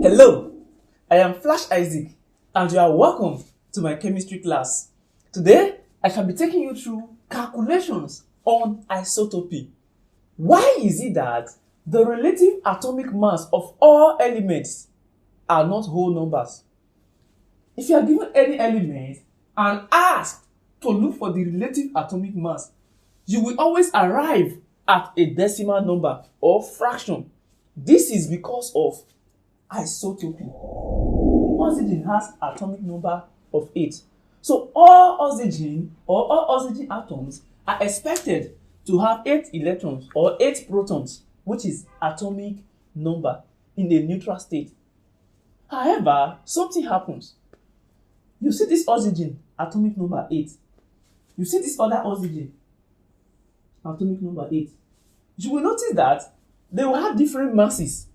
Hello, I am Flash Isaac and you are welcome to my chemistry class. Today, I shall be taking you through calculations on isotopy. Why is it that the relative atomic mass of all elements are not whole numbers? If you are given any element and asked to look for the relative atomic mass, you will always arrive at a decimal number or fraction. This is because of isotopy. Oxygen has atomic number of 8. So all oxygen atoms are expected to have 8 electrons or 8 protons, which is atomic number in a neutral state. However, something happens. You see this oxygen, atomic number 8. You see this other oxygen, atomic number 8. You will notice that they will have different masses.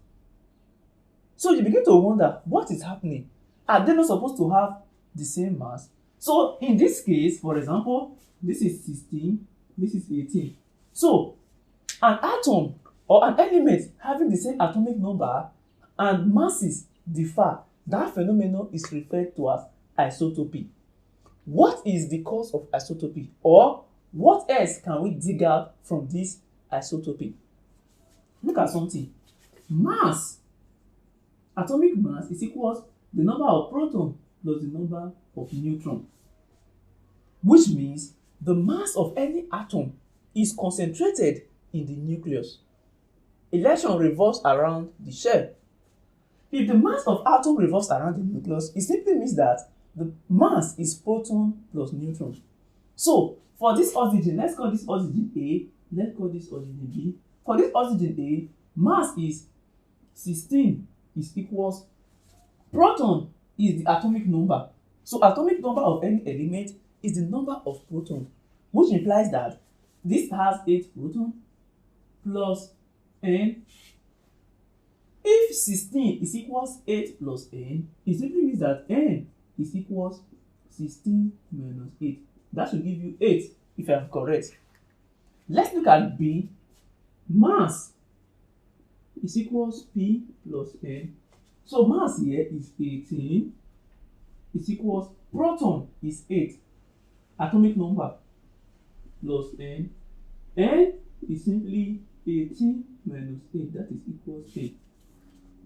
So you begin to wonder, what is happening? Are they not supposed to have the same mass? So in this case, for example, this is 16, this is 18. So an atom or an element having the same atomic number and masses differ, that phenomenon is referred to as isotopy. What is the cause of isotopy? Or what else can we dig out from this isotopy? Look at something. Mass, atomic mass is equals the number of protons plus the number of neutrons. Which means the mass of any atom is concentrated in the nucleus. Electron revolves around the shell. If the mass of atom revolves around the nucleus, it simply means that the mass is proton plus neutron. So for this oxygen, let's call this oxygen A, let's call this oxygen B. For this oxygen A, mass is 16 is equals, proton is the atomic number. So atomic number of any element is the number of protons, which implies that this has 8 protons plus n. If 16 is equals 8 plus n, it simply means that n is equals 16 minus 8. That should give you 8 if I am correct. Let's look at B. Mass is equals P plus n. So mass here is 18 is equals proton is 8. Atomic number plus n. N is simply 18 minus 8. That is equals 8.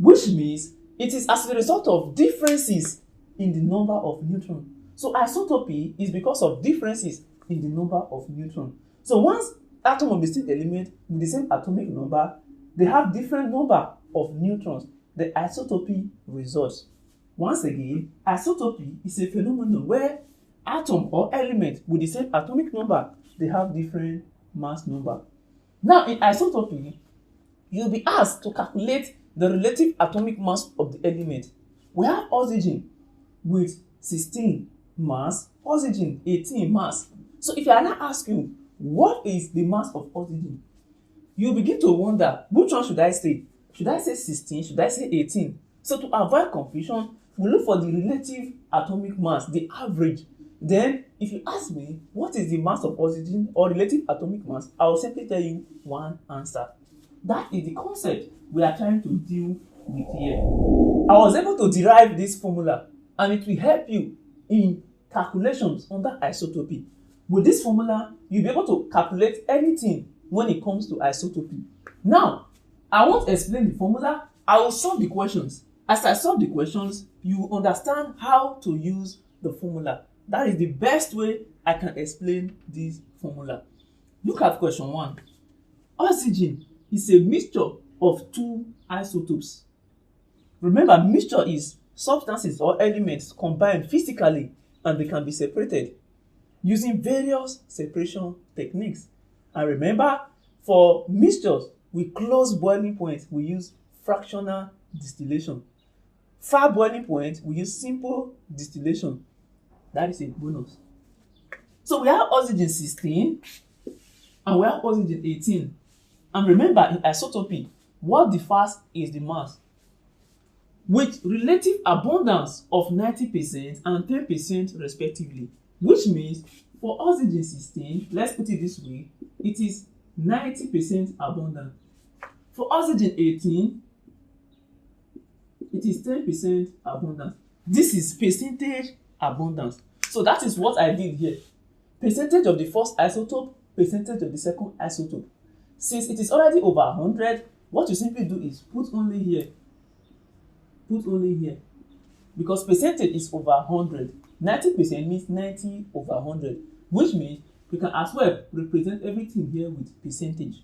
Which means it is as a result of differences in the number of neutrons. So isotopy is because of differences in the number of neutrons. So once atom of the same element with the same atomic number, they have different number of neutrons. The isotopy results. Once again, isotopy is a phenomenon where atom or element with the same atomic number, they have different mass number. Now in isotopy, you'll be asked to calculate the relative atomic mass of the element. We have oxygen with 16 mass, oxygen 18 mass. So if I now ask you, what is the mass of oxygen? You begin to wonder, which one should I say? Should I say 16? Should I say 18? So to avoid confusion, we look for the relative atomic mass, the average. Then, if you ask me, what is the mass of oxygen or relative atomic mass, I will simply tell you one answer. That is the concept we are trying to deal with here. I was able to derive this formula and it will help you in calculations under isotopy. With this formula, you'll be able to calculate anything when it comes to isotopy. Now, I won't explain the formula. I will solve the questions. As I solve the questions, you will understand how to use the formula. That is the best way I can explain this formula. Look at question 1. Oxygen is a mixture of 2 isotopes. Remember, mixture is substances or elements combined physically and they can be separated using various separation techniques. And remember, for mixtures with close boiling point, we use fractional distillation. Far boiling point, we use simple distillation. That is a bonus. So we have oxygen 16 and we have oxygen 18. And remember, in isotopy, what differs is the mass, with relative abundance of 90% and 10% respectively. Which means for oxygen 16, let's put it this way, it is 90% abundant. For oxygen 18, It is 10% abundance. This is percentage abundance. So that is what I did here. Percentage of the first isotope, percentage of the second isotope. Since it is already over 100, what you simply do is put only here. Put only here. Because percentage is over 100. 90% means 90 over 100. Which means we can as well represent everything here with percentage.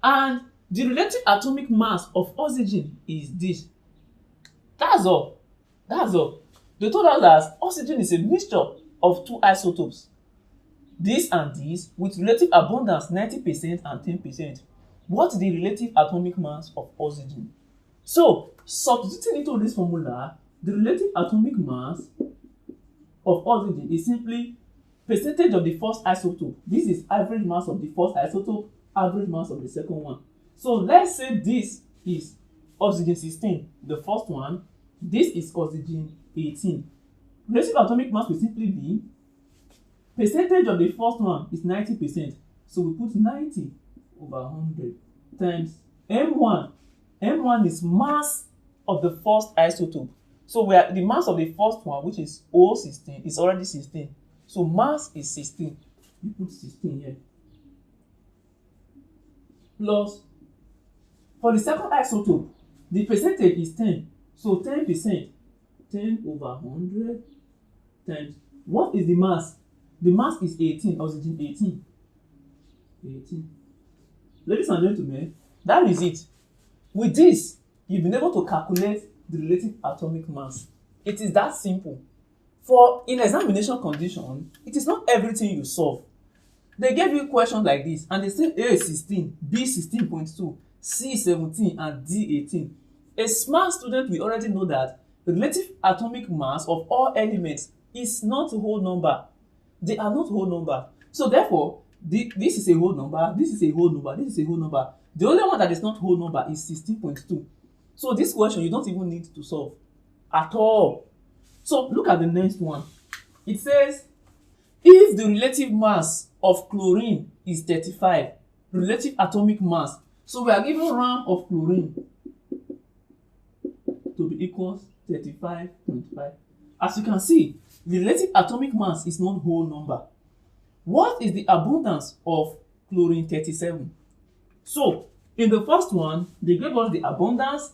And the relative atomic mass of oxygen is this. That's all. That's all. They told us that oxygen is a mixture of two isotopes, this and this, with relative abundance 90% and 10%. What's the relative atomic mass of oxygen? So, substituting into this formula, the relative atomic mass of oxygen is simply percentage of the first isotope. This is average mass of the first isotope, average mass of the second one. So, let's say this is oxygen 16, the first one. This is oxygen 18. Relative atomic mass will simply be percentage of the first one is 90%. So we put 90 over 100 times M1. M1 is mass of the first isotope. So we are the mass of the first one, which is O16, is already 16. So mass is 16. You put 16 here. Plus, for the second isotope, the percentage is 10. So 10%, 10 over 100 times, what is the mass? The mass is 18, oxygen 18. 18. Ladies and gentlemen, that is it. With this, you've been able to calculate the relative atomic mass. It is that simple. For in examination condition, it is not everything you solve. They gave you questions like this, and they say A is 16, B 16.2, C 17, and D 18. A smart student will already know that the relative atomic mass of all elements is not a whole number. They are not whole number. So therefore, this is a whole number, this is a whole number, this is a whole number. The only one that is not whole number is 16.2. So this question you don't even need to solve at all. So look at the next one. It says, if the relative mass of chlorine is 35, relative atomic mass. So we are given gram of chlorine to be equals 35.5. As you can see, the relative atomic mass is not whole number. What is the abundance of chlorine 37? So, in the first one, they gave us the abundance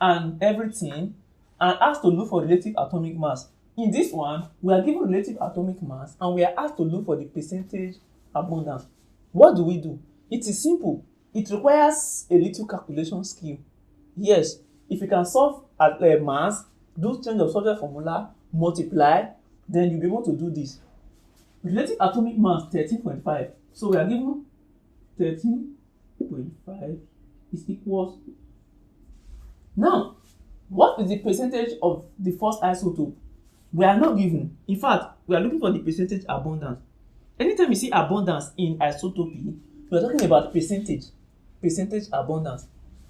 and everything and asked to look for relative atomic mass. In this one, we are given relative atomic mass and we are asked to look for the percentage abundance. What do? It is simple. It requires a little calculation skill. Yes, if you can solve at mass, do change of subject formula, multiply, then you'll be able to do this. Relative atomic mass 13.5. So we are given 13.5 is equals. Now, what is the percentage of the first isotope? We are not given. In fact, we are looking for the percentage abundance. Anytime you see abundance in isotopy, we are talking about percentage abundance.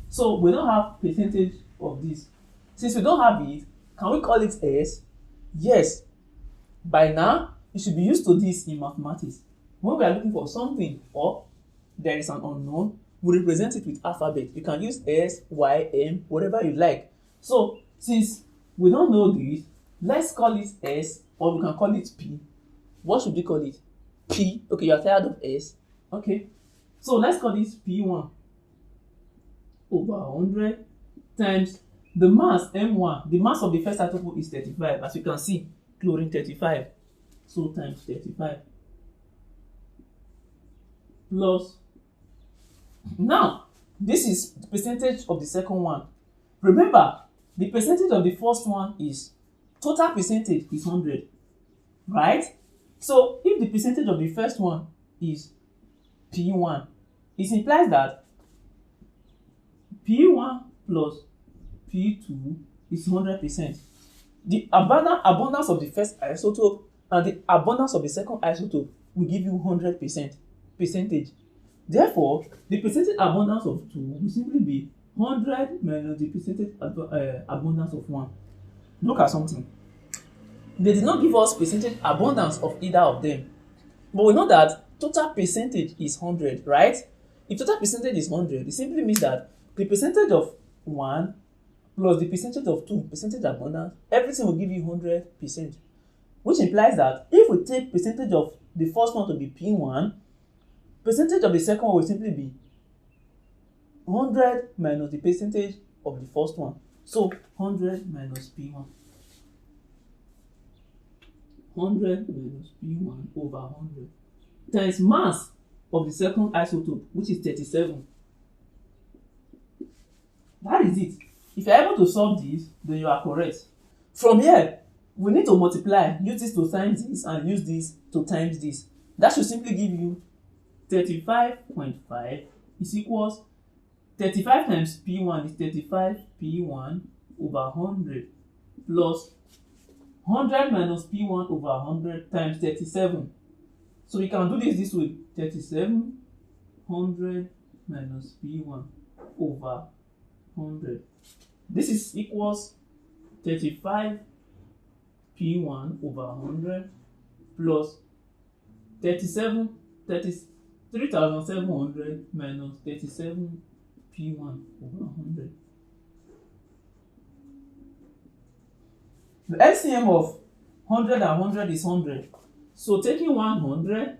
So we don't have percentage of this. Since we don't have it, can we call it S? Yes. By now, you should be used to this in mathematics. When we are looking for something or there is an unknown, we represent it with alphabet. You can use S, Y, M, whatever you like. So since we don't know this, let's call it S, or we can call it P. What should we call it? P. Okay, you are tired of S. Okay. So let's call this P1 over 100 times the mass M1. The mass of the first isotope is 35. As you can see, chlorine 35. So times 35 plus. Now, this is the percentage of the second one. Remember, the percentage of the first one is total percentage is 100, right? So if the percentage of the first one is P1, it implies that P1 plus P2 is 100%. The abundance of the first isotope and the abundance of the second isotope will give you 100% percentage. Therefore, the percentage abundance of 2 will simply be 100 minus the percentage abundance of 1. Look at something. They did not give us percentage abundance of either of them. But we know that total percentage is 100, right? If total percentage is 100, it simply means that the percentage of 1 plus the percentage of 2, percentage abundance, everything will give you 100%. Which implies that if we take percentage of the first one to be P1, percentage of the second one will simply be 100 minus the percentage of the first one. So 100 minus P1. 100 minus P1 over 100 times mass of the second isotope, which is 37. That is it. If you are able to solve this, then you are correct. From here, we need to multiply, use this to times this, and use this to times this. That should simply give you 35.5 is equals 35 times P1 is 35 P1 over 100 plus 100 minus P1 over 100 times 37. So we can do this way. 37 100 minus P1 over 100. This is equals 35 P1 over 100 plus 33,700 minus 37 P1 over 100. The LCM of 100 and 100 is 100. So taking 100,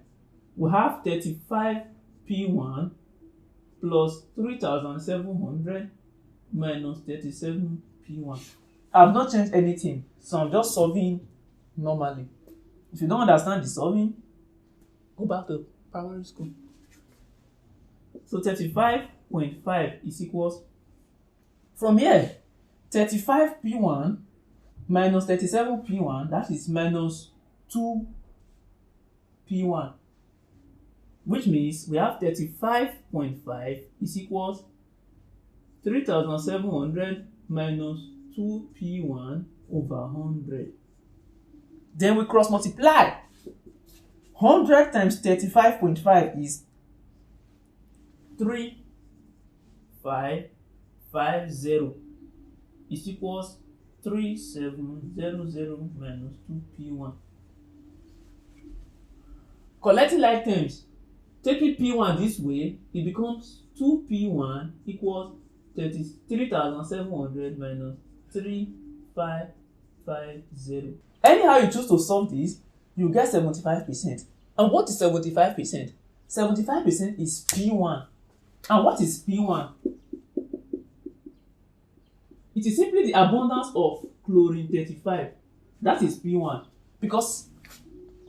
we have 35 P1 plus 3,700 minus 37 P1. I've not changed anything, so I'm just solving normally. If you don't understand the solving, go back to primary school. So 35.5 is equals, from here, 35 P1 minus 37 P1, that is minus 2 P1, which means we have 35.5 is equals 3,700 minus 2 P1 over 100. Then we cross multiply. 100 times 35.5 is 3550 is equals 3700 minus 2 P1. Collecting like terms, taking P1 this way, it becomes 2 P1 equals 33,700 minus 3550. Anyhow you choose to solve this, you get 75%. And what is 75%? 75% is P1. And what is P1? It is simply the abundance of chlorine 35. That is P1. Because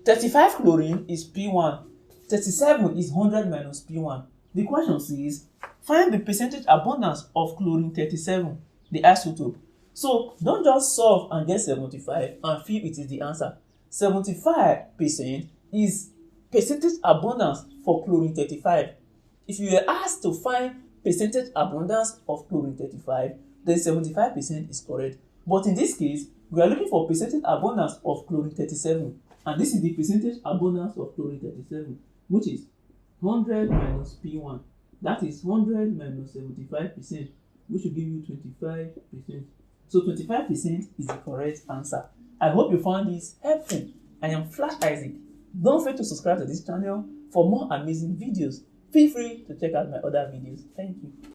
35 chlorine is P1. 37 is 100 minus P1. The question says, find the percentage abundance of chlorine 37, the isotope. So don't just solve and get 75 and feel it is the answer. 75% is percentage abundance for chlorine 35. If you were asked to find percentage abundance of chlorine 35, then 75% is correct. But in this case, we are looking for percentage abundance of chlorine 37. And this is the percentage abundance of chlorine 37, which is 100 minus P1. That is 100 minus 75%, which will give you 25%. So 25% is the correct answer. I hope you found this helpful. I am Flash Isaac. Don't forget to subscribe to this channel for more amazing videos. Feel free to check out my other videos. Thank you.